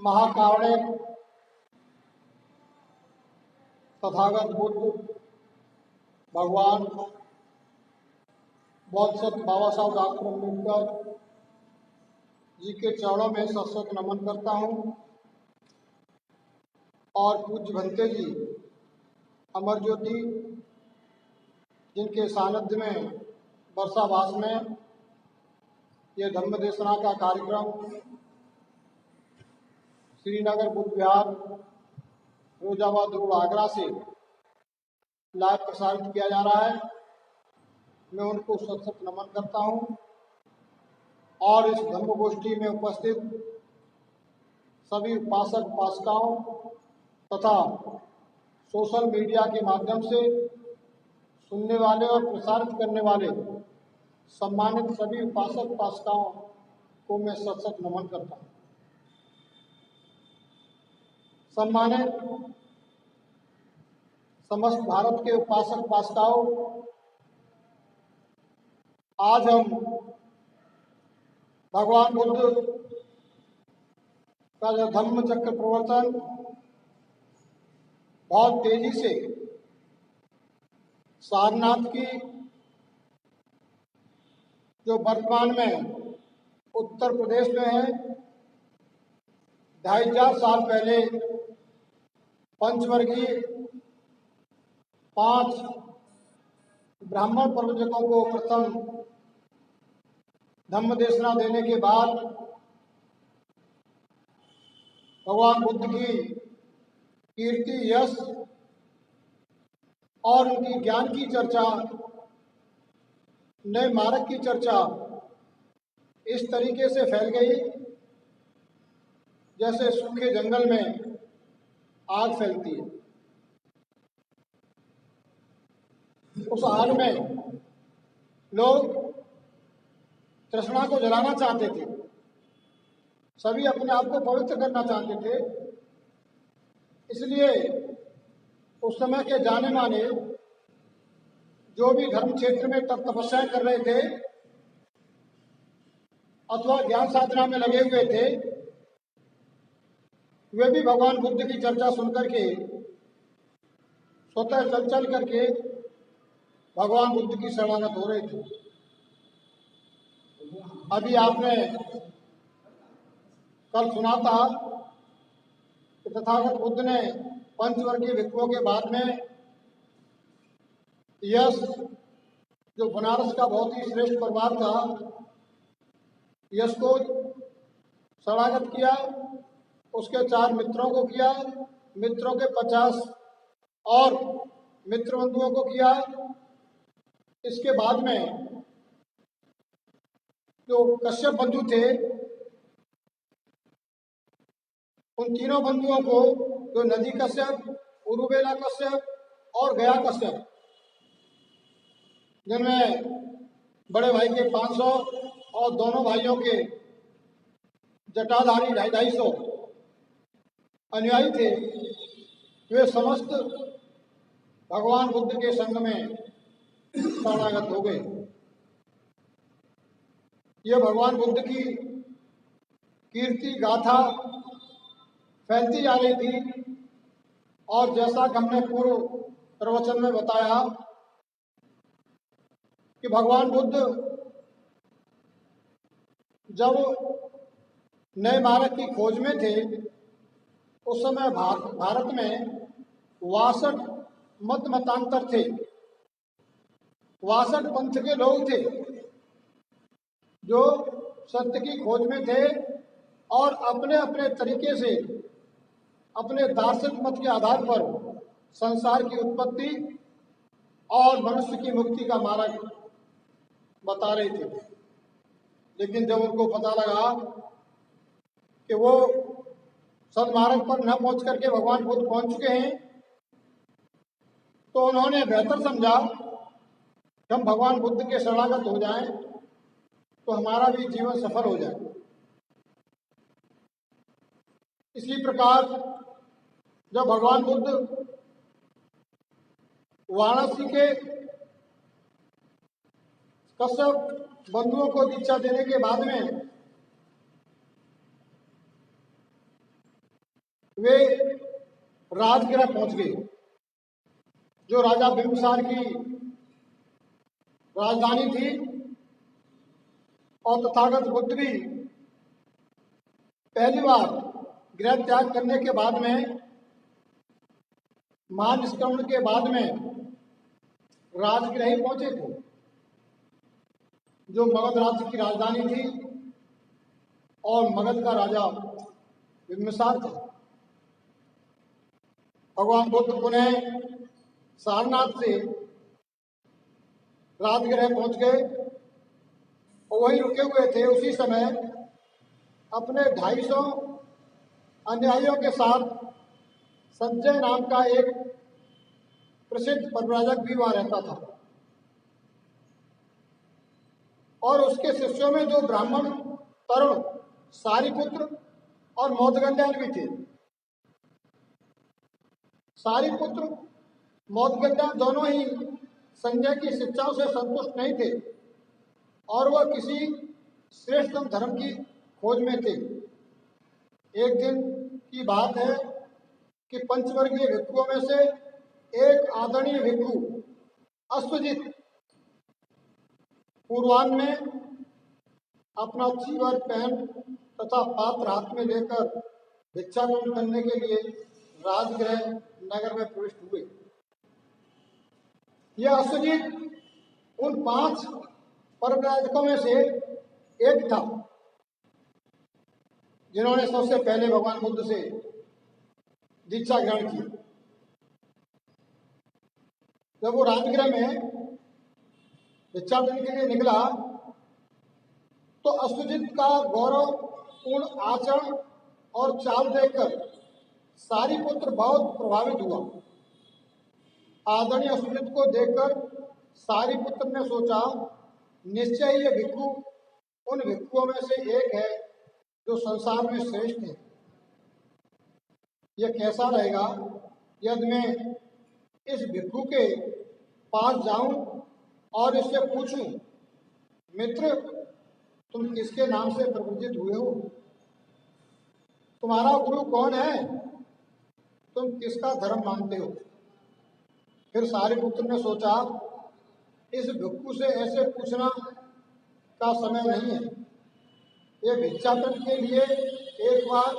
महाकारुणिक तथागत बुद्ध भगवान बोधिसत्व बाबा साहब डॉक्टर अम्बेडकर जी के चरणों में सशक्त नमन करता हूँ और पूज्य भंते जी अमर ज्योति जिनके सानिध्य में वर्षावास में ये धम्म देशना का कार्यक्रम श्रीनगर बुद्ध विहार रोजाबाद रोड आगरा से लाइव प्रसारित किया जा रहा है। मैं उनको सशक्त नमन करता हूं और इस धम्म गोष्ठी में उपस्थित सभी उपासक उपासिकाओं तथा सोशल मीडिया के माध्यम से सुनने वाले और प्रसारित करने वाले सम्मानित सभी उपासक उपासिकाओं को मैं सशक्त नमन करता हूं। सम्मानित समस्त भारत के उपासक उपासिकाओं, आज हम भगवान बुद्ध का जो धम्म चक्र प्रवर्तन बहुत तेजी से सारनाथ की जो वर्तमान में उत्तर प्रदेश में है, 2500 साल पहले पंचवर्गीय 5 ब्राह्मण प्रवचकों को प्रथम धम्म देशना देने के बाद भगवान बुद्ध की कीर्ति, यश और उनकी ज्ञान की चर्चा, नए मार्ग की चर्चा इस तरीके से फैल गई जैसे सूखे जंगल में आग फैलती है। उस आग में लोग तृष्णा को जलाना चाहते थे, सभी अपने आप को पवित्र करना चाहते थे। इसलिए उस समय के जाने माने जो भी धर्म क्षेत्र में तपस्याएं कर रहे थे अथवा ज्ञान साधना में लगे हुए थे, वे भी भगवान बुद्ध की चर्चा सुनकर के स्वतः चल करके भगवान बुद्ध की शरणागत हो रहे थे। अभी आपने कल सुना था कि तथागत बुद्ध ने पंचवर्गीय भिक्षुओं के बाद में यश, जो बनारस का बहुत ही श्रेष्ठ परिवार था, यश को शरणागत किया, उसके 4 मित्रों को किया, मित्रों के 50 और मित्र बंधुओं को किया। इसके बाद में जो कश्यप बंधु थे, उन तीनों बंधुओं को, जो नदी कश्यप, उरुबेला कश्यप और गया कश्यप, जिनमें बड़े भाई के 500 और दोनों भाइयों के जटाधारी 250 अनुयायी थे, वे समस्त भगवान बुद्ध के संग में शरणागत हो गए। यह भगवान बुद्ध की कीर्ति गाथा फैलती जा रही थी और जैसा कि हमने पूर्व प्रवचन में बताया कि भगवान बुद्ध जब नए मार्ग की खोज में थे, उस समय भारत में 62 मतांतर थे, 62 पंथ के लोग थे जो सत्य की खोज में थे और अपने अपने तरीके से अपने दार्शनिक मत के आधार पर संसार की उत्पत्ति और मनुष्य की मुक्ति का मार्ग बता रहे थे। लेकिन जब उनको पता लगा कि वो सदमार्ग पर न पहुंच करके भगवान बुद्ध पहुंच चुके हैं, तो उन्होंने बेहतर समझा कि हम भगवान बुद्ध के शरणागत हो जाएं तो हमारा भी जीवन सफल हो जाए। इसी प्रकार जब भगवान बुद्ध वाराणसी के कश्यप बंधुओं को दीक्षा देने के बाद में वे राजगृह पहुंच गए, जो राजा बिंबिसार की राजधानी थी। और तथागत बुद्ध भी पहली बार गृह त्याग करने के बाद में, महानिष्क्रमण के बाद में राजगृह ही पहुंचे थे, जो मगध राज्य की राजधानी थी और मगध का राजा बिंबिसार था। भगवान बुद्ध पुनः सारनाथ से राजगृह पहुंच गए और वहीं रुके हुए थे। उसी समय अपने 250 अनुयायियों के साथ संजय नाम का एक प्रसिद्ध परिव्राजक भी वहां रहता था, और उसके शिष्यों में 2 ब्राह्मण तरुण सारिपुत्र और मोदगंडायन भी थे। सारिपुत्र मोदगंडायन दोनों ही संजय की शिक्षाओं से संतुष्ट नहीं थे और वह किसी श्रेष्ठ धर्म की खोज में थे। एक दिन की बात है कि पंचवर्गीय भिक्षुओं में से एक आदरणीय भिक्षु अश्वजित पूर्वाह्न में अपना चीवर पहन तथा पात्र हाथ में लेकर भिक्षाटन करने के लिए राजगृह नगर में प्रविष्ट हुए। यह अश्वजित उन 5 परिव्राजकों में से एक था, जिन्होंने सबसे पहले भगवान बुद्ध से दीक्षा ग्रहण की। जब वो राजगृह में भिक्षाटन के लिए निकला तो अश्वजित का गौरवपूर्ण आचरण और चाल देखकर सारिपुत्र बहुत प्रभावित हुआ। आदरणीय अश्वजित को देखकर सारिपुत्र ने सोचा, निश्चय ये भिक्षु उन भिक्षुओं में से एक है जो संसार में श्रेष्ठ है। यह कैसा रहेगा यदि मैं इस भिक्षु के पास जाऊं और इससे पूछूं, मित्र तुम किसके नाम से प्रबुद्धित हुए हो? तुम्हारा गुरु कौन है? तुम किसका धर्म मानते हो? फिर सारिपुत्र ने सोचा, इस भिक्षु से ऐसे पूछना का समय नहीं है। ये भिक्षाटन के लिए एक बार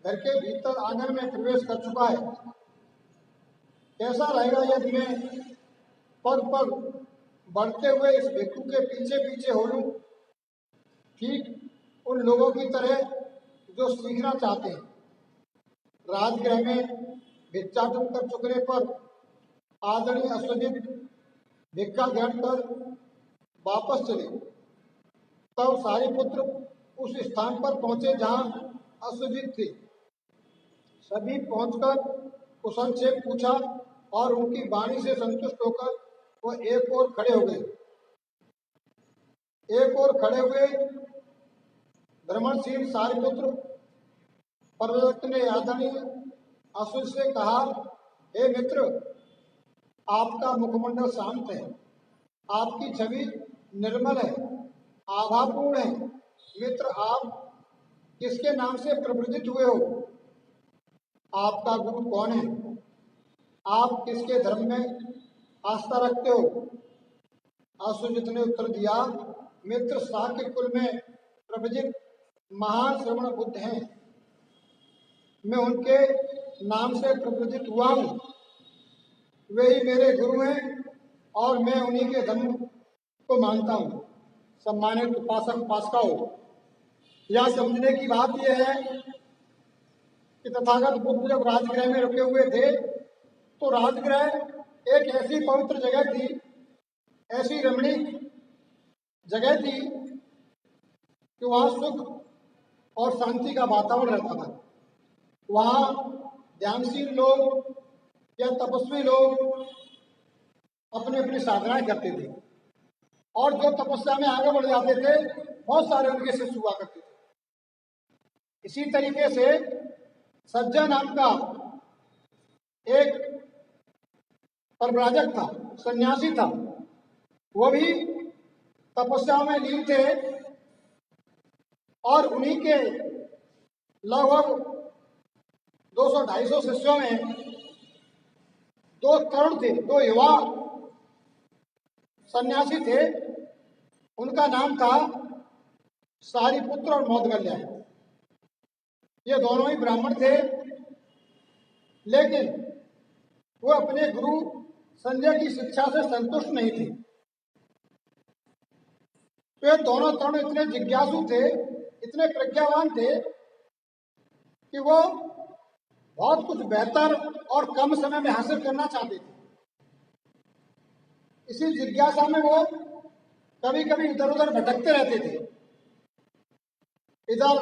घर के भीतर आंगन में प्रवेश कर चुका है। कैसा रहेगा यदि मैं पग पग बढ़ते हुए इस भिक्षु के पीछे पीछे हो लूं, ठीक उन लोगों की तरह जो सीखना चाहते हैं। राजगृह में भिक्षाटन कर चुकने पर आदरणीय अश्वजित भिक्षा ग्रहण कर वापस चले। तब सारिपुत्र उस स्थान पर पहुंचे जहां अश्वजित थे। सभी पहुंचकर कुशलक्षेम पूछा और उनकी वाणी से संतुष्ट होकर वह एक ओर खड़े हो गए। एक ओर खड़े हुए भ्रमणशील सारिपुत्र परिव्राजक ने आदरणीय अश्वजित से कहा, हे मित्र, आपका मुखमंडल शांत है, आपकी छवि निर्मल है, आभापूर्ण है। मित्र, आप किसके नाम से प्रबुद्धित हुए हो? आपका गुरु कौन है? आप किसके धर्म में आस्था रखते हो? अश्वजित ने उत्तर दिया, मित्र, शाक्य कुल में प्रभजित महान श्रवण बुद्ध हैं। मैं उनके नाम से प्रबुद्धित हुआ हूँ। वे ही मेरे गुरु हैं और मैं उन्हीं के धर्म को मानता हूँ। सम्मानित उपासक उपासिकाओं, यह समझने की बात यह है कि तथागत बुद्ध जब राजगृह में रुके हुए थे तो राजगृह एक ऐसी पवित्र जगह थी, ऐसी रमणीक जगह थी कि वहाँ सुख और शांति का वातावरण रहता था। वहाँ ध्यानशील लोग या तपस्वी लोग अपनी अपनी साधनाएं करते थे और जो तपस्या में आगे बढ़ जाते थे बहुत सारे उनके शिष्य हुआ करते थे। इसी तरीके से सज्जन नाम का एक परिव्राजक था, सन्यासी था, वो भी तपस्या में लीन थे और उन्हीं के लगभग 200-250 शिष्यों में दो तरुण थे, दो युवा सन्यासी थे। उनका नाम था सारिपुत्र और मौदगल्या। ये दोनों ही ब्राह्मण थे, लेकिन वो अपने गुरु संजय की शिक्षा से संतुष्ट नहीं थे। तो ये दोनों तरुण इतने जिज्ञासु थे, इतने प्रज्ञावान थे कि वो बहुत कुछ बेहतर और कम समय में हासिल करना चाहते थे। इसी जिज्ञासा में वो कभी कभी इधर उधर भटकते रहते थे। इधर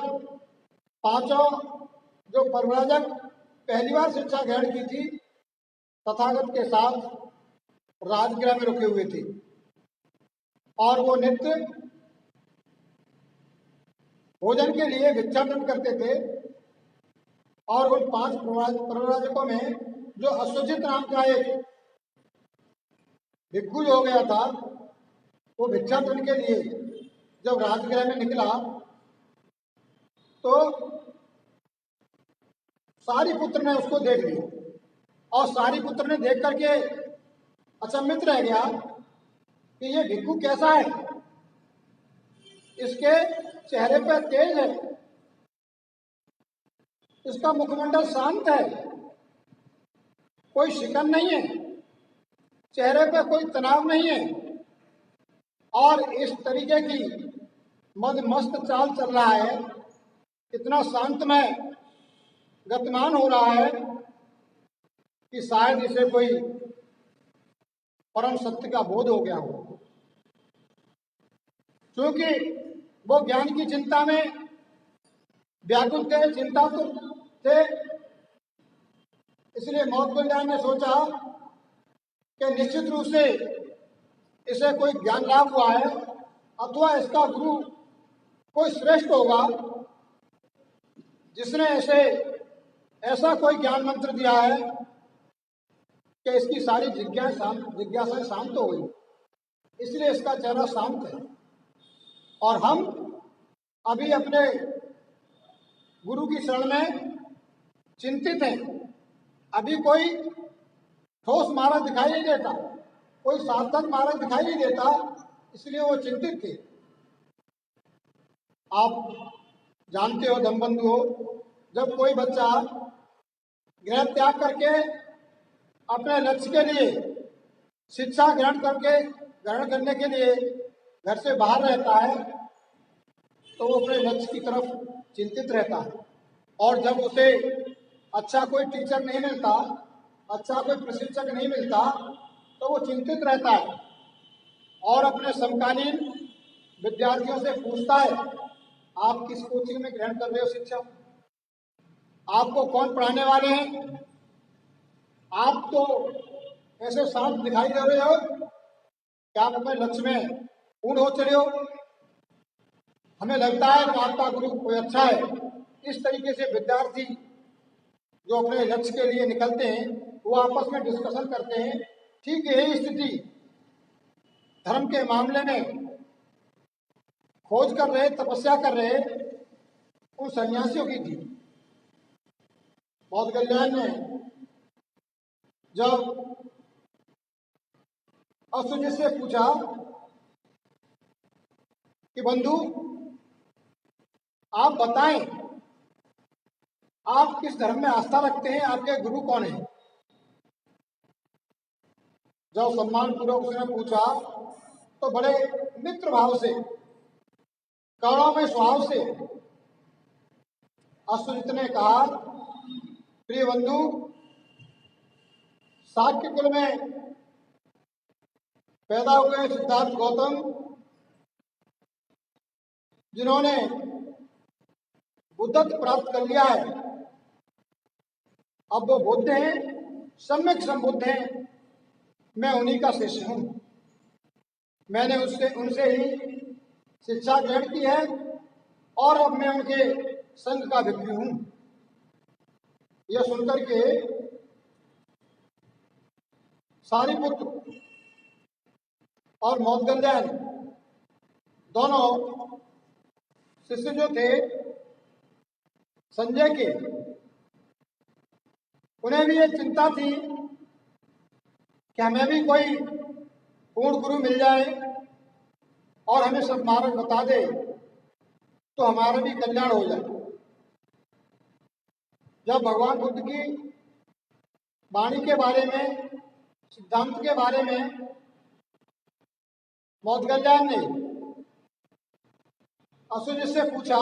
पांचों जो परिव्राजक पहली बार शिक्षा ग्रहण की थी तथागत के साथ राजगृह में रुके हुए थे, और वो नित्य भोजन के लिए भिक्षाटन करते थे। और उन 5 परिव्राजकों में जो अश्वजित नाम का एक भिक्षु हो गया था, वो भिक्षाटन के लिए जब राजगृह में निकला तो सारिपुत्र ने उसको देख लिया, और सारिपुत्र ने देख करके अचंभित रह गया कि ये भिक्षु कैसा है। इसके चेहरे पर तेज है, इसका मुखमंडल शांत है, कोई शिकन नहीं है, चेहरे पर कोई तनाव नहीं है, और इस तरीके की मदमस्त चाल चल रहा है, इतना शांतमय गतिमान हो रहा है कि शायद इसे कोई परम सत्य का बोध हो गया हो। क्योंकि वो ज्ञान की चिंता में व्याकुल थे, चिंतातुर थे। इसलिए मौदगल्या ने सोचा कि निश्चित रूप से इसे कोई ज्ञान लाभ हुआ है, अथवा इसका गुरु कोई श्रेष्ठ होगा जिसने ऐसा कोई ज्ञान मंत्र दिया है कि इसकी सारी जिज्ञासाएं शांत हो गई, इसलिए इसका चेहरा शांत है। और हम अभी अपने गुरु की शरण में चिंतित हैं। अभी कोई ठोस मार्ग दिखाई नहीं देता, कोई सार्थक मार्ग दिखाई नहीं देता, इसलिए वो चिंतित थे। आप जानते हो धम्मबंधु हो, जब कोई बच्चा गृह त्याग करके अपने लक्ष्य के लिए शिक्षा ग्रहण करने के लिए घर से बाहर रहता है तो वो अपने लक्ष्य की तरफ चिंतित रहता है। और जब उसे अच्छा कोई टीचर नहीं मिलता, अच्छा कोई प्रशिक्षक नहीं मिलता, तो वो चिंतित रहता है और अपने समकालीन विद्यार्थियों से पूछता है, आप किस कोचिंग में ग्रहण कर रहे हो शिक्षा, आपको कौन पढ़ाने वाले हैं, आप तो ऐसे शांत दिखाई दे रहे हो कि आप अपने लक्ष्य में पूर्ण हो चले हो, हमें लगता है कि आपका गुरु कोई अच्छा है। इस तरीके से विद्यार्थी जो अपने लक्ष्य के लिए निकलते हैं वो आपस में डिस्कशन करते हैं। ठीक यही स्थिति धर्म के मामले में खोज कर रहे, तपस्या कर रहे उन सन्यासियों की थी। मौदगल्या ने जब अश्वजित से पूछा कि बंधु आप बताएं, आप किस धर्म में आस्था रखते हैं, आपके गुरु कौन है। जब सम्मान पूर्वक उसने पूछा तो बड़े मित्र भाव से, करुणामय स्वभाव से अश्वजित ने कहा, प्रिय बंधु, शाक्य कुल में पैदा हुए सिद्धार्थ गौतम, जिन्होंने बुद्धत्व प्राप्त कर लिया है, अब वो बुद्ध हैं, सम्यक संबुद्ध हैं, मैं उन्हीं का शिष्य हूं। मैंने उनसे ही शिक्षा ग्रहण की है और अब मैं उनके संघ का भिक्षु हूं। यह सुनकर के सारिपुत्र और मौदगल्या दोनों शिष्य जो थे संजय के, उन्हें भी एक चिंता थी कि हमें भी कोई पूर्ण गुरु मिल जाए और हमें सब मार्ग बता दे तो हमारा भी कल्याण हो जाए। जब भगवान बुद्ध की वाणी के बारे में, सिद्धांत के बारे में मोदगल्याण ने असुजी से पूछा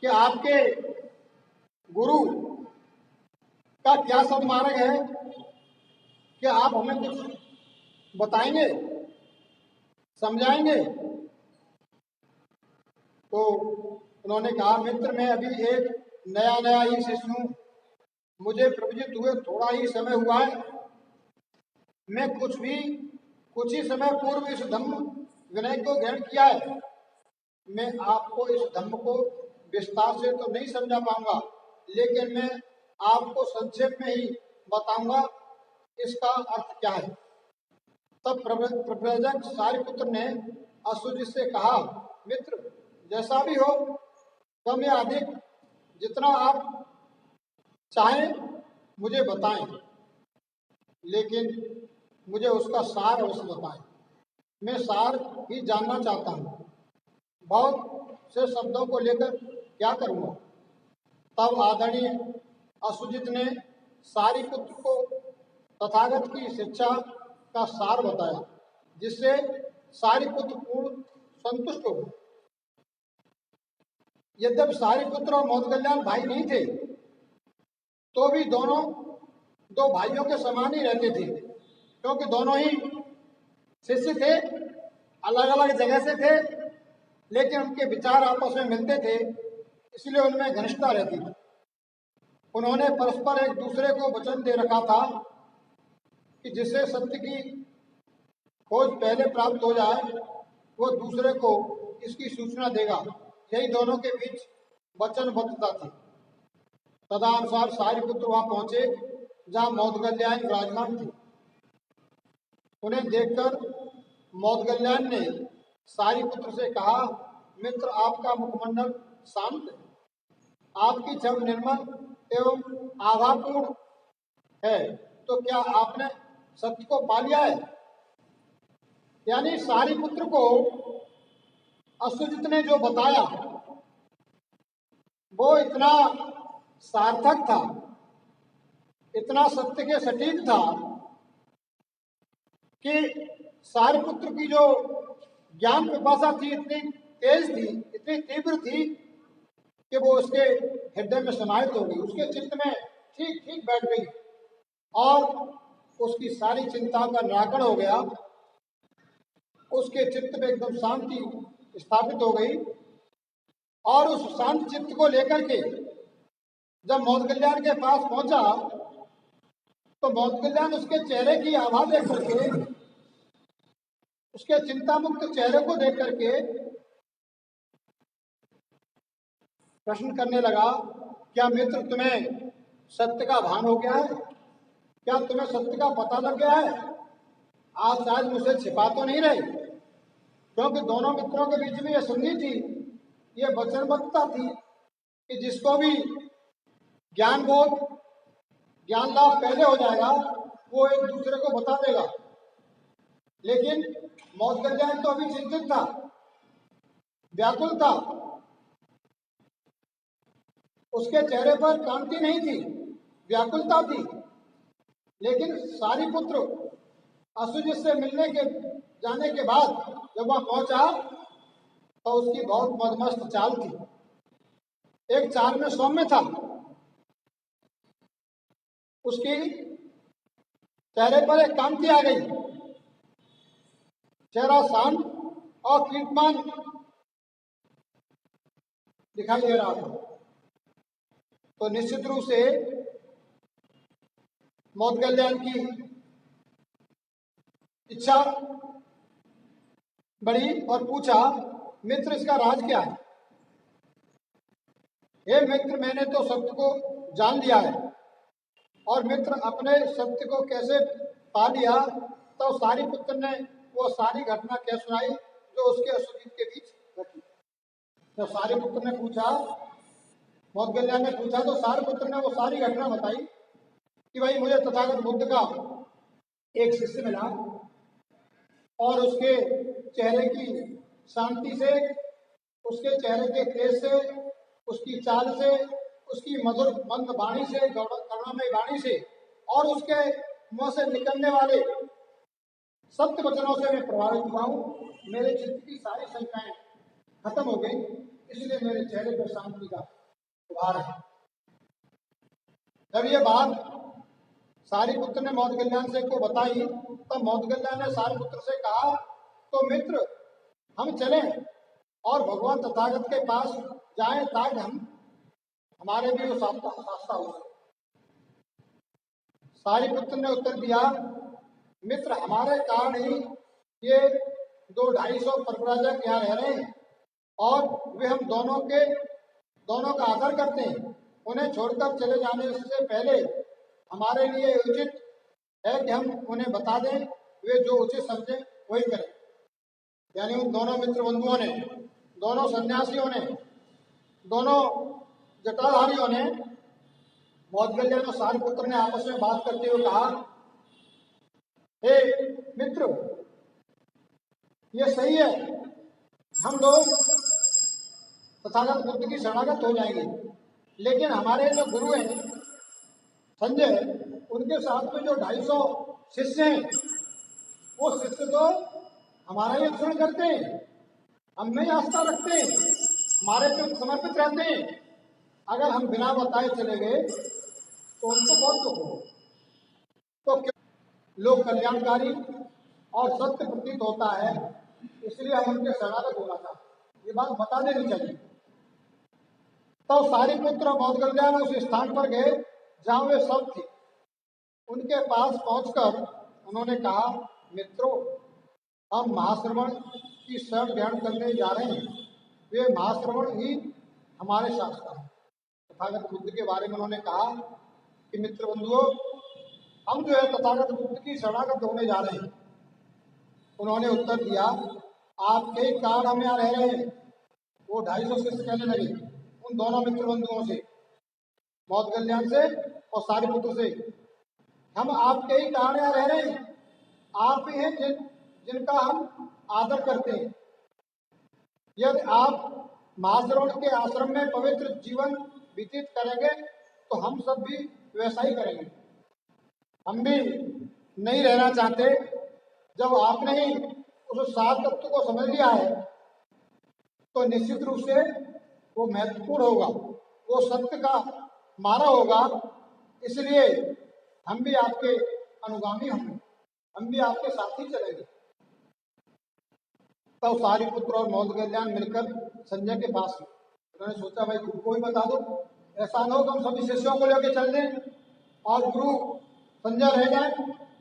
कि आपके गुरु का क्या सदमार्ग है, क्या आप हमें कुछ बताएंगे, समझाएंगे? तो उन्होंने कहा, मित्र मैं अभी एक नया नया ही शिष्य हूँ, मुझे प्रवचित हुए थोड़ा ही समय हुआ है। मैं कुछ ही समय पूर्व इस धम्म विनय को ग्रहण किया है। मैं आपको इस धम्म को विस्तार से तो नहीं समझा पाऊंगा, लेकिन मैं आपको संक्षेप में ही बताऊंगा इसका अर्थ क्या है। तब प्रव्रजक सारिपुत्र ने असुजी से कहा, मित्र जैसा भी हो, कम या अधिक जितना आप चाहें मुझे बताएं, लेकिन मुझे उसका सार अवश्य बताएं। मैं सार ही जानना चाहता हूँ, बहुत से शब्दों को लेकर क्या करूँगा। तब आदरणीय असुजित ने सारिपुत्र को तथागत की शिक्षा का सार बताया, जिससे सारिपुत्र पूर्ण संतुष्ट हो गए। यद्यपि सारिपुत्र और मोदगल्याण भाई नहीं थे, तो भी दोनों दो भाइयों के समान ही रहते थे, क्योंकि दोनों ही शिष्य थे, अलग अलग जगह से थे, लेकिन उनके विचार आपस में मिलते थे, इसलिए उनमें घनिष्ठता रहती थी। उन्होंने परस्पर एक दूसरे को वचन दे रखा था कि जिससे सत्य की खोज पहले प्राप्त हो जाए, वो दूसरे को इसकी सूचना देगा। यही दोनों के बीच वचनबद्धता थी। तदनुसार सारिपुत्र वहां पहुंचे जहां मोदगल्याण विराजमान थे। उन्हें देखकर मोदगल्याण ने सारिपुत्र से कहा, मित्र आपका मुखमंडल शांत है, आपकी छवि निर्मल एवं आभापूर्ण है, तो क्या आपने सत्य को पा लिया है? यानी सारिपुत्र को असुजित ने जो बताया वो इतना सार्थक था, इतना सत्य के सटीक था कि सारिपुत्र की जो ज्ञान पिपासा थी इतनी तेज थी, इतनी तीव्र थी कि वो उसके हृदय में समाहित हो गई, उसके चित्त में ठीक ठीक बैठ गई और उसकी सारी चिंता का निराकरण हो गया। उसके चित्त में एकदम शांति स्थापित हो गई और उस शांत चित्त को लेकर के जब मोदगल्याण के पास पहुंचा तो मोदगल्याण उसके चेहरे की आभा देख करके, उसके चिंता मुक्त चेहरे को देख करके प्रश्न करने लगा, क्या मित्र तुम्हें सत्य का भान हो गया है? क्या तुम्हें सत्य का पता लग गया है? आज शायद मुझसे छिपा तो नहीं रहे, क्योंकि दोनों मित्रों के बीच में यह संधि थी, ये वचनबद्धता थी कि जिसको भी ज्ञान बोध, ज्ञान लाभ पहले हो जाएगा वो एक दूसरे को बता देगा। लेकिन मोदगल्याण तो अभी चिंतित था, व्याकुल था, उसके चेहरे पर कांति नहीं थी, व्याकुलता थी। लेकिन सारिपुत्र असुजित से मिलने के जाने के बाद जब वह पहुंचा तो उसकी बहुत मदमस्त चाल थी, एक चाल में सौम्य था, उसकी चेहरे पर एक कांति आ गई, चेहरा शांत और कीर्तमान दिखाई दे रहा था। तो निश्चित रूप से मोदगल्याण की इच्छा बढ़ी और पूछा, मित्र इसका राज क्या है? हे मित्र, मैंने तो सत्य को जान लिया है। और मित्र अपने सत्य को कैसे पा लिया? तो सारिपुत्र ने वो सारी घटना क्या सुनाई जो उसके असुजित के बीच घटी। तो सारिपुत्र ने पूछा, मोदगल्याण ने पूछा तो सारिपुत्र ने वो सारी घटना बताई कि भाई मुझे तथागत बुद्ध का एक शिष्य मिला और उसके चेहरे की शांति से, उसके चेहरे के तेज से, उसकी चाल से, उसकी मधुर मंद वाणी से, करुणामय वाणी से और उसके मुंह से निकलने वाले सत्य वचनों से मैं प्रभावित हुआ हूँ। मेरे चित्त की सारी शंकाएं खत्म हो गई, इसलिए मेरे चेहरे पर शांति का उभार है। जब ये बात सारिपुत्र ने मौदगल्याण को बताई तब मौदगल्याण ने सारिपुत्र से कहा, तो मित्र हम चलें और भगवान तथागत के पास जाएं ताकि हमारे भी वो शास्ता हो। सारिपुत्र ने उत्तर दिया, मित्र हमारे कारण ही ये 200-250 परव्राजक यहाँ रह रहे हैं और वे हम दोनों का आदर करते हैं। उन्हें छोड़कर चले जाने से पहले हमारे लिए उचित है कि हम उन्हें बता दें, वे जो उचित समझे वही करें। यानी उन दोनों मित्र बंधुओं ने, दोनों सन्यासियों ने, दोनों जटाधारियों ने, मौदगल्याण और सारिपुत्र ने आपस में बात करते हुए कहा, हे मित्र ये सही है, हम लोग तथागत बुद्ध की शरणागत हो जाएंगे, लेकिन हमारे जो गुरु हैं संजय, उनके साथ में जो 250 शिष्य हैं, वो शिष्य तो हमारा ही अनुसरण करते हैं, हम में आस्था रखते हैं, हमारे पे समर्पित रहते हैं। अगर हम बिना बताए चले गए तो उनको बहुत दुख हो। तो लोग कल्याणकारी और सत्य प्रतीत होता है, इसलिए हम उनके शरणागत होना चाहते, ये बात बता देनी चाहिए। तो सारिपुत्र और मौदगल्याण उस स्थान पर गए जहां वे सब थे। उनके पास पहुंचकर उन्होंने कहा, मित्रों हम महाश्रवण की शरण ग्रहण करने जा रहे हैं। वे महाश्रवण ही हमारे शास्त्र हैं। तथागत बुद्ध के बारे में उन्होंने कहा कि मित्र बंधुओं, हम जो है तथागत बुद्ध की शरणागत होने जा रहे हैं। उन्होंने उत्तर दिया, आपके ही कारण हम यहाँ रह रहे हैं। वो 250 शिष्य कहने लगे उन दोनों मित्र बंधुओं से, मौदगल्याण से और सारिपुत्र से, हम आपके ही कारण यहाँ रह रहे हैं। आप ही हैं जिनका हम आदर करते हैं। यदि आप महाश्रवण के आश्रम में पवित्र जीवन व्यतीत करेंगे तो हम सब भी वैसा ही करेंगे। हम भी नहीं रहना चाहते। जब आपने ही उस 7 तत्व को समझ लिया है तो निश्चित रूप से वो महत्वपूर्ण होगा, वो सत्य का मारा होगा। इसलिए हम भी आपके अनुगामी होंगे, हम भी आपके साथ ही चलेंगे। तब तो सारिपुत्र और मौदगल्याण मिलकर संजय के पास गए। उन्होंने सोचा, भाई गुरु को ही बता दो, ऐसा न हो हम सभी शिष्यों को लेकर चल दें और गुरु संजय रह जाए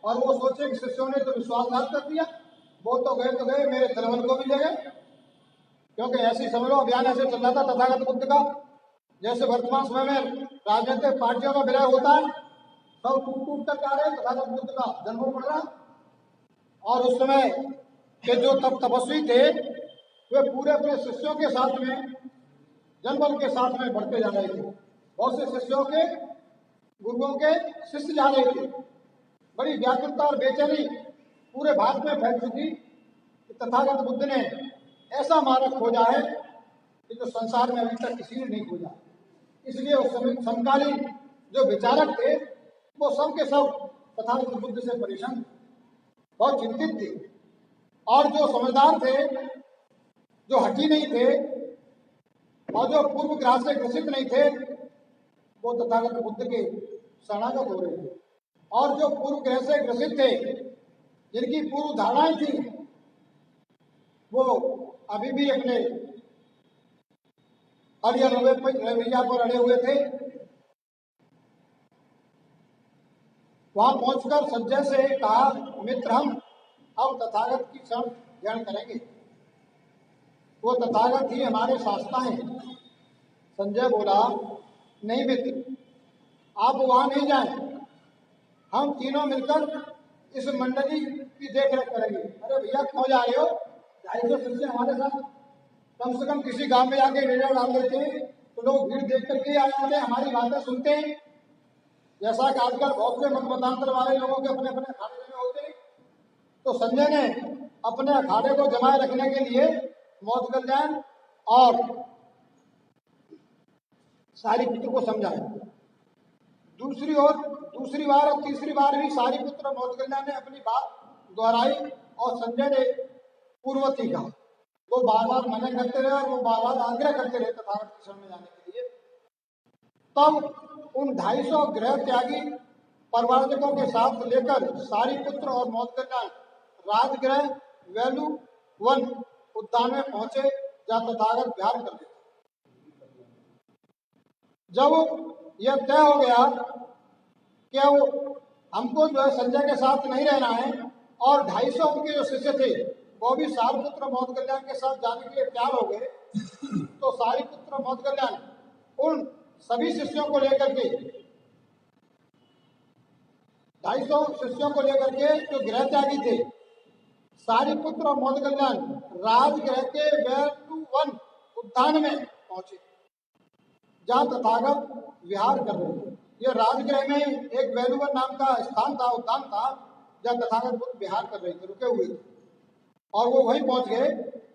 और वो सोचे कि शिष्यों ने तो विश्वासघात कर दिया, वो तो गए, मेरे धर्मल को भी ले गए। क्योंकि ऐसी समझ लो अभियान ऐसे चल रहा था तथागत बुद्ध का, जैसे वर्तमान समय में राजनीतिक पार्टियों का विलय होता है, सब टूट कर जा रहे हैं, तथागत बुद्ध का जन्म पड़ रहा। और उस समय के जो तपस्वी थे वे पूरे अपने शिष्यों के साथ में, जनबल के साथ में बढ़ते जा रहे थे। बहुत से शिष्यों के, गुरुओं के शिष्य जा रहे थे। बड़ी व्याकुलता और बेचैनी पूरे भारत में फैल चुकी कि तथागत बुद्ध ने ऐसा मार्ग खोजा है कि जो संसार में अभी तक किसी ने नहीं खोजा। इसलिए उस समकालीन जो विचारक थे वो सब के सब तथागत बुद्ध से परेशान, बहुत चिंतित थे। और जो समझदार थे, जो हठी नहीं थे और जो पूर्व ग्रह से ग्रसित नहीं थे, वो तथागत बुद्ध के शरणागत हो रहे थे। और जो पूर्व ग्रह से ग्रसित थे, जिनकी पूर्व धारणाएं थी, वो अभी भी अपने अड़िया रवैया पर अड़े हुए थे। वहां पहुंचकर संजय से कहा, मित्र हम अब तथागत की शरण ग्रहण करेंगे, वो तथागत ही हमारे शास्ता हैं। संजय बोला, नहीं मित्र, आप वहां नहीं जाएं, हम तीनों मिलकर इस मंडली की देखरेख करेंगे। अरे भैया क्यों जा रहे हो, 250 शिष्य हमारे साथ, कम से कम किसी गांव में जाके रेडियो डाल देते हैं तो लोग भीड़ देख करके आ जाते हैं, हमारी बातें सुनते हैं। जैसा कि आजकल बहुत से मत मतांतर वाले लोगों के अपने अपने अखाड़े में होते हैं, तो संजय ने अपने अखाड़े को जमाए रखने के लिए मौत कल्याण और सारिपुत्र को समझाया। दूसरी बार और तीसरी बार भी सारिपुत्र और मौत कल्याण ने अपनी बात दोहराई और संजय ने पूर्वती कहा। वो बार बार मना करते रहे और वो बार बार आग्रह करते रहे तथागत की शरण में जाने के लिए। तब उन 250 ग्रह त्यागी परिवारजकों के साथ लेकर सारिपुत्र और मौत कल्याण राजगृह वैलू वन उद्यान में पहुंचे, जहां तथागत विहार कर रहे थे। जब यह तय हो गया कि वो हमको जो है संजय के साथ नहीं रहना है और 250 उनके जो शिष्य थे वो भी सारिपुत्र मौत कल्याण के साथ जाने के लिए तैयार हो गए, तो सारिपुत्र मौत कल्याण उन सभी शिष्यों को लेकर के 250 शिष्यों को लेकर के जो गृह त्यागी थे, सारिपुत्र और मौत कल्याण राजगृह के वैलू वन उद्यान में पहुंचे, जहां तथागत विहार कर रहे थे। यह राजगृह में एक वैलुवन नाम का स्थान था, उद्यान था, जहां तथागत बुद्ध विहार कर रहे थे, रुके हुए थे। और वो वहीं पहुंच गए।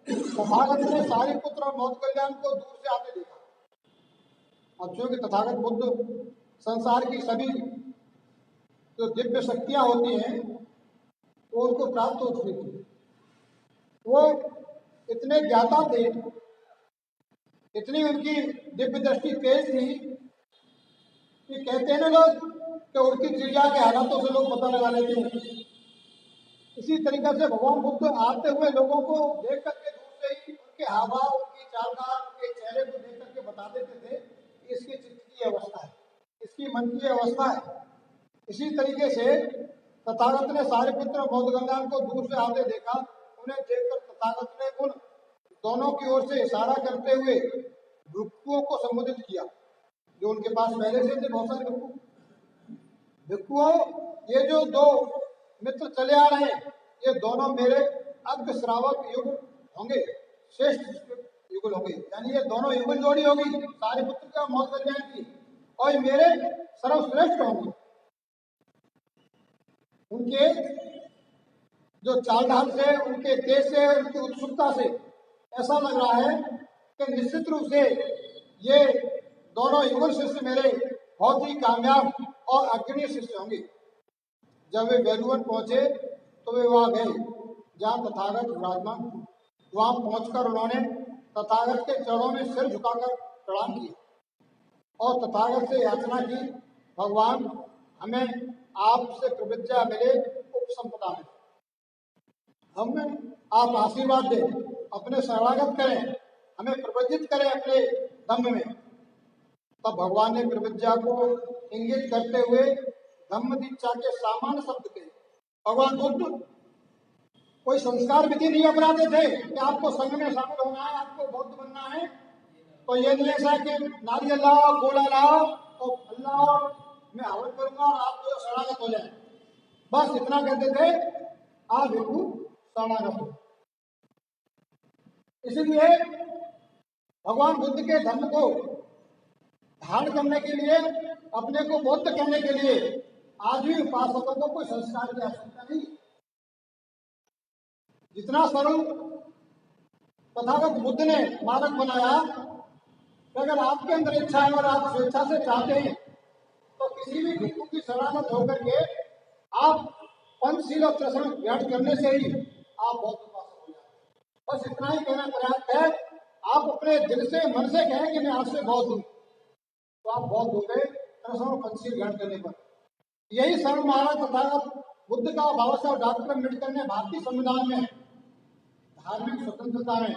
तथागत ने सारिपुत्र और मौत कल्याण को दूर से आते देखा। अब चूंकि तथागत बुद्ध संसार की सभी जो दिव्य शक्तियां होती हैं वो उनको प्राप्त हो चुकी थी। वो इतने ज्ञाता थे, इतनी उनकी दिव्य दृष्टि तेज थी कि कहते हैं ना लोग कि उड़ती चिड़िया के हालातों से लोग पता लगा लेते हैं। इसी तरीके से भगवान बुद्ध आते हुए लोगों को देख करके दूर से ही उनके हाव भाव, उनकी चालकाल, उनके चेहरे को देख करके बता देते थे कि इसके चित्त की अवस्था है, इसकी मन की अवस्था है। इसी तरीके से तथागत ने सारिपुत्र मौत कल्याण को दूर से आते देखा। उन्हें देखकर तथागत ने उन दोनों की ओर से इशारा करते हुए भिक्षुओं को संबोधित किया, जो उनके पास पहले से थे बहुत सारे भिक्षु। भिक्षुओं, ये जो दो मित्र चले आ रहे हैं, ये दोनों मेरे अग्र श्रावक युगल होंगे, श्रेष्ठ युगल होंगे, यानी ये दोनों युगल जोड़ी होगी सारिपुत्र का मौत कल्याण की, और मेरे सर्वश्रेष्ठ होंगे। उनके जो चाल ढाल से, उनके तेज से, उनकी उत्सुकता से ऐसा लग रहा है कि निश्चित रूप से ये दोनों युगल शिष्य मेरे बहुत ही कामयाब और अग्रणी शिष्य होंगे। जब वे वैलुवन पहुंचे तो वे वहां गए जहां तथागत विराजमान। वहां पहुंचकर उन्होंने तथागत के चरणों में सिर झुकाकर प्रणाम किया और तथागत से याचना की, भगवान हमें आपसे प्रविद्या मिले, उपसंपदा मिले, हमें आप आशीर्वाद दें, अपने शरणागत करें, हमें प्रवज्जित करें अपने धम्म में। तब भगवान ने प्रविद्या को इंगित करते हुए धम्म दीक्षा के सामान्य शब्द कहे। भगवान बुद्ध कोई संस्कार विधि नहीं अपनाते थे कि आपको संघ में शामिल होना है, आपको बौद्ध बनना है, तो ये नहीं ऐसा कि नारियल लाओ, गोला लाओ और अल्लाह मैं हवन करूंगा और आप जो शरणागत हो जाए, बस इतना कहते थे, आप भिक्षु शरणागत हो। इसलिए भगवान बुद्ध के धर्म को धारण करने के लिए, अपने को बौद्ध करने के लिए आज भी उपासकों को कोई संस्कार की आवश्यकता नहीं। जितना सरल तथागत बुद्ध ने मानक बनाया, अगर आपके अंदर इच्छा है और आप स्वेच्छा से चाहते हैं तो किसी भी भिक्षु की शरणागत होकर के आप पंचशील और त्रिशरण ग्रहण करने से ही आप बौद्ध उपासक हो जाते। बस इतना ही कहना पर्याप्त है। आप अपने दिल से, मन से कहें कि मैं आपसे बौद्ध हूं, तो आप बौद्ध हो गए त्रिशरण और पंचशील ग्रहण करने पर। यही सर्व महाराज तथागत बुद्ध का बाबा साहब डॉक्टर अम्बेडकर ने भारतीय संविधान में धार्मिक स्वतंत्रता में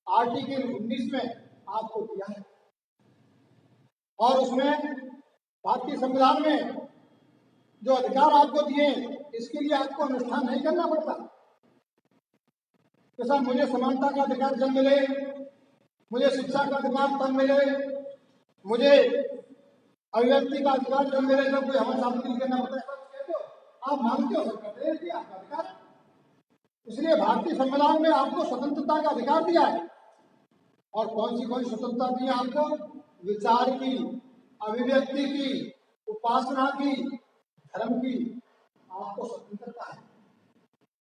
आर्टिकल 19 में आपको दिया है, और उसमें भारतीय संविधान में जो अधिकार आपको दिए इसके लिए आपको अनुष्ठान नहीं करना पड़ता। कि साहब मुझे समानता का अधिकार जब मिले, मुझे शिक्षा का अधिकार तब मिले, मुझे अभिव्यक्ति का अधिकार जब मिले, जब कोई हवन शांति नहीं करना पड़ता है, तो आप मानते हो सकते हैं कि आपका अधिकार। इसलिए भारतीय संविधान में आपको स्वतंत्रता का अधिकार दिया है। और कौन सी स्वतंत्रता दी है आपको? विचार की, अभिव्यक्ति की, उपासना की, धर्म की आपको स्वतंत्रता है।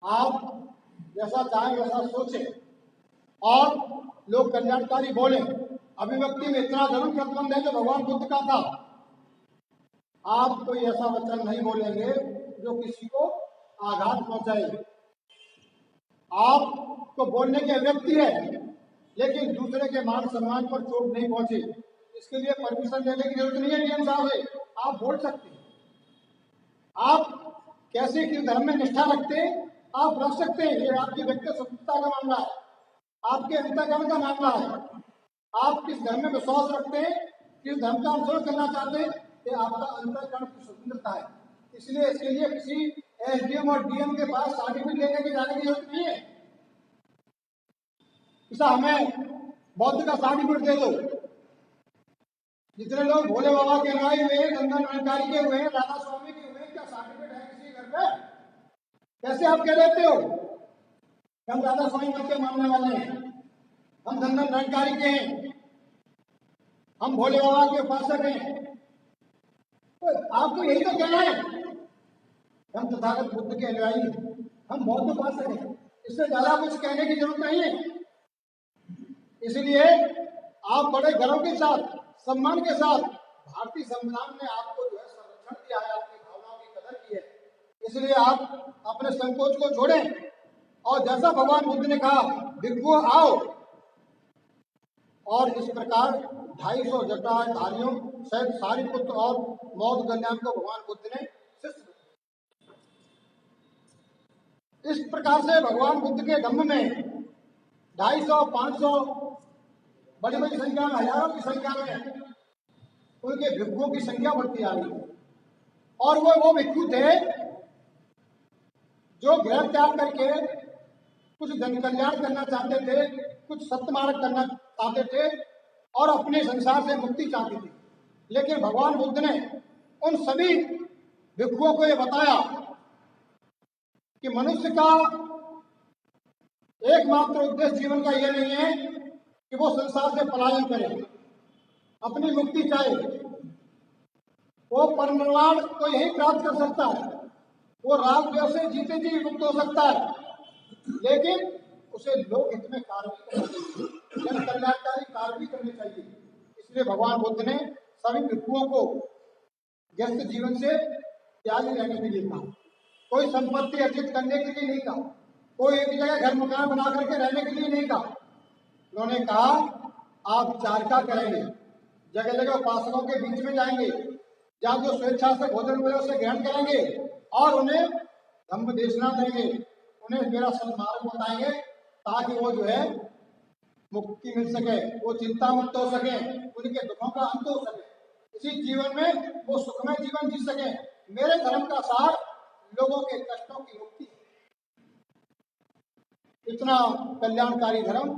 आप जैसा चाहें वैसा सोचें और लोग कल्याणकारी बोले। अभिव्यक्ति में इतना जरूर प्रतिबंध है जो भगवान बुद्ध का था। आप कोई ऐसा वचन नहीं बोलेंगे जो किसी को आघात पहुंचाए। आपको बोलने की अभिव्यक्ति है, लेकिन दूसरे के मान सम्मान पर चोट नहीं पहुंचे। इसके लिए परमिशन लेने की जरूरत नहीं है डीएम साहब से, आप बोल सकते हैं। आप कैसे किस धर्म में निष्ठा रखते हैं आप रख सकते हैं, ये आपकी व्यक्तिगत स्वतंत्रता का मामला है, आपके अंतःकरण का मामला है। आप किस धर्म में विश्वास रखते हैं, किस धर्म का अनुसरण करना चाहते हैं, ये आपका अंतःकरण की स्वतंत्रता है। इसलिए इसके लिए किसी एसडीएम और डीएम के पास सर्टिफिकेट लेने की जाने की जरूरत नहीं है। ऐसा हमें बौद्ध का सर्टिफिकेट दे दो। जितने लोग भोले बाबा के अनुयायी हुए, गंगा निरंकारी के हुए, राधा स्वामी के हुए, क्या सर्टिफिकेट है किसी घर में? कैसे आप कह देते हो हम राधा स्वामी मत के मानने वाले हैं, हम गंगा निरंकारी के हैं, हम भोले बाबा के उपासक हैं? तो आपको यही तो कहना है हम तथागत बुद्ध के अनुयायी, हम बौद्ध उपासक हैं। इससे ज्यादा कुछ कहने की जरूरत नहीं है। इसलिए आप बड़े गर्व के साथ, सम्मान के साथ, भारतीय संविधान ने आपको जो है संरक्षण दिया है, आपकी भावनाओं की कदर की है। इसलिए आप अपने संकोच को छोड़ें और जैसा भगवान बुद्ध ने कहा भिक्षुओं आओ, और इस प्रकार 250 जटाधारियों सहित सारिपुत्र और मोदगल्याण को भगवान बुद्ध ने शिष्य। इस प्रकार से भगवान बुद्ध के धम्म में 250, 500 बड़ी बड़ी संख्या में, हजारों की संख्या में उनके भिक्षुओं की संख्या बढ़ती आ रही है। और वो भिक्षु थे जो गृह त्याग करके कुछ जन कल्याण करना चाहते थे, कुछ सत्य मार्ग करना चाहते थे और अपने संसार से मुक्ति चाहते थे। लेकिन भगवान बुद्ध ने उन सभी भिक्षुओं को यह बताया कि मनुष्य का एकमात्र उद्देश्य जीवन का यह नहीं है कि वो संसार से पलायन करे, अपनी मुक्ति चाहे। वो परिनिर्वाण को यही प्राप्त कर सकता है, वो राग द्वेष से जीते जी मुक्त हो सकता है, लेकिन उसे लोक हित में कार्य करना चाहिए, जन कल्याणकारी कार्य भी करने चाहिए। इसलिए भगवान बुद्ध ने सभी भिक्षुओं को व्यस्त जीवन से त्यागी रहने के लिए कहा। कोई संपत्ति अर्जित करने के लिए नहीं कहा, कोई एक जगह घर मकान बना करके रहने के लिए नहीं कहा। उन्होंने कहा आप चारका करेंगे, जगह जगह उपासकों के बीच में जाएंगे, जहाँ जो स्वेच्छा से भोजन मिले उसे ग्रहण करेंगे और उन्हें धम्म देशना देंगे, उन्हें मेरा सन्मार्ग बताएंगे, ताकि वो जो है मुक्ति मिल सके, वो चिंता मुक्त हो सके, उनके दुखों का अंत हो सके, इसी जीवन में वो सुखमय जीवन जी सके। मेरे धर्म का सार लोगों के कष्टों की मुक्ति। इतना कल्याणकारी धर्म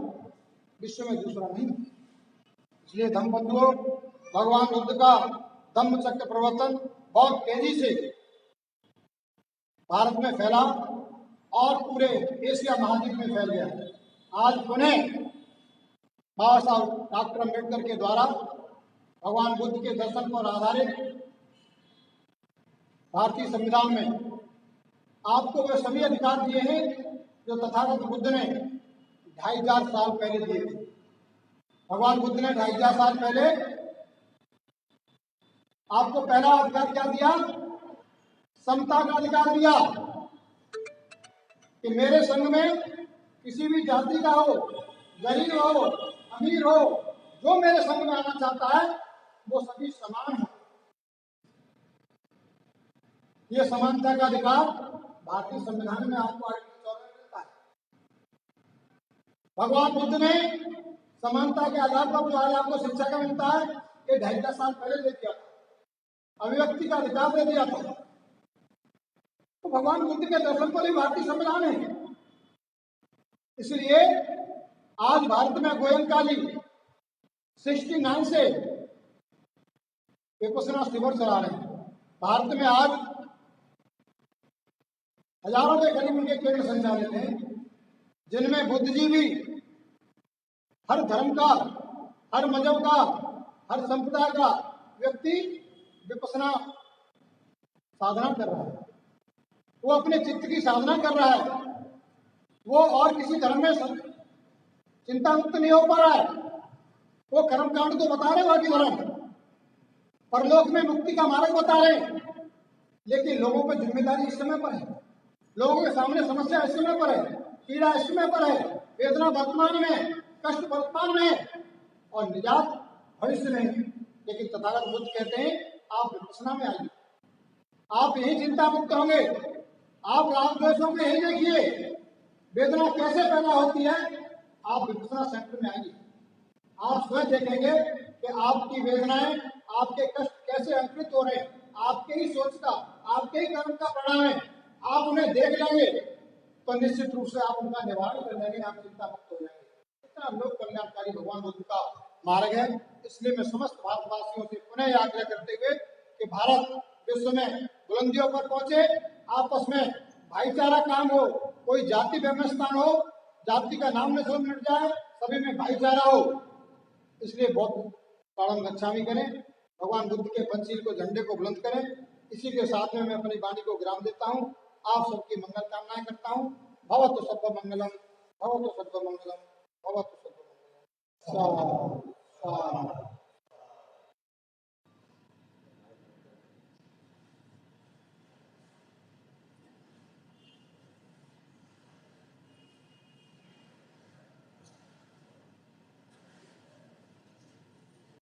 विश्व में दूसरा नहीं। इसलिए धम्मबंधुओं, भगवान बुद्ध का धम्म चक्र प्रवर्तन बहुत तेजी से भारत में फैला और पूरे एशिया महाद्वीप में फैल गया। आज पुनः बाबा साहब डॉक्टर अम्बेडकर के द्वारा भगवान बुद्ध के दर्शन पर आधारित भारतीय संविधान में आपको वे सभी अधिकार दिए हैं जो तथागत बुद्ध ने 2500 साल पहले दिए थे। भगवान बुद्ध ने 2500 साल पहले आपको पहला अधिकार क्या दिया? समता का अधिकार दिया कि मेरे संग में किसी भी जाति का हो, गरीब हो, अमीर हो, जो मेरे संग में आना चाहता है वो सभी समान है। ये समानता का अधिकार भारतीय संविधान में आपको आर्टिकल 14 में मिलता है। भगवान बुद्ध ने समानता के आधार पर जो आज आपको शिक्षा का मिलता है, ये 2500 साल पहले दे दिया था, अभिव्यक्ति का अधिकार दे दिया था। तो भगवान बुद्ध के दर्शन पर ही भारतीय संविधान है। इसलिए आज भारत में गोयनकाली 69 से विपश्यना शिविर चला रहे हैं। भारत में आज हजारों के करीब उनके केंद्र संचालित हैं, जिनमें बुद्ध जी भी हर धर्म का, हर मजहब का, हर संप्रदाय का व्यक्ति विपश्यना साधना कर रहा है, वो अपने चित्त की साधना कर रहा है, वो और किसी धर्म में चिंता मुक्त नहीं हो पा रहा है। वो कर्मकांड तो बता रहे बाकी धर्म, परलोक में मुक्ति का मार्ग बता रहे हैं, लेकिन लोगों पर जिम्मेदारी इस समय पर है, लोगों के सामने समस्या इस समय पर है, पीड़ा इस समय पर है, वेदना वर्तमान में, कष्ट वर्तमान में और निजात भविष्य में। लेकिन तथागत बुद्ध कहते हैं आप विपश्यना में आइए, आप यही चिंता मुक्त होंगे, आप राग द्वेषों में यही देखिए वेदना कैसे पैदा होती है, आप विपश्यना सेंटर में आइए, आप स्वयं देखेंगे कि आपकी वेदनाएं, आपके कष्ट कैसे अंकुरित हो रहे हैं, आपके ही सोच का, आपके ही कर्म का परिणाम है। आप उन्हें देख लेंगे तो निश्चित रूप से आप उनका निवारण कर लेंगे, आप चिंता मुक्त हो जाएंगे। इतना लोक कल्याणकारी भगवान बुद्ध का मार्ग है। इसलिए मैं समस्त भारतवासियों से पुनः आग्रह करते हुए कि भारत विश्व में बुलंदियों पर पहुंचे, आपस में भाईचारा काम हो, कोई जाति व्यवस्था हो, जाति का नाम न मिट जाए, सभी में भाईचारा हो। इसलिए बहुत प्राणम गच्छामि करें, भगवान बुद्ध के पंचशील को, झंडे को बुलंद करें। इसी के साथ में मैं अपनी वाणी को विराम देता हूँ। आप सबकी मंगल कामनाएं करता हूँ। भवतु सर्वमंगलम, भवतु सर्वमंगलम, भवतु सर्वमंगलम।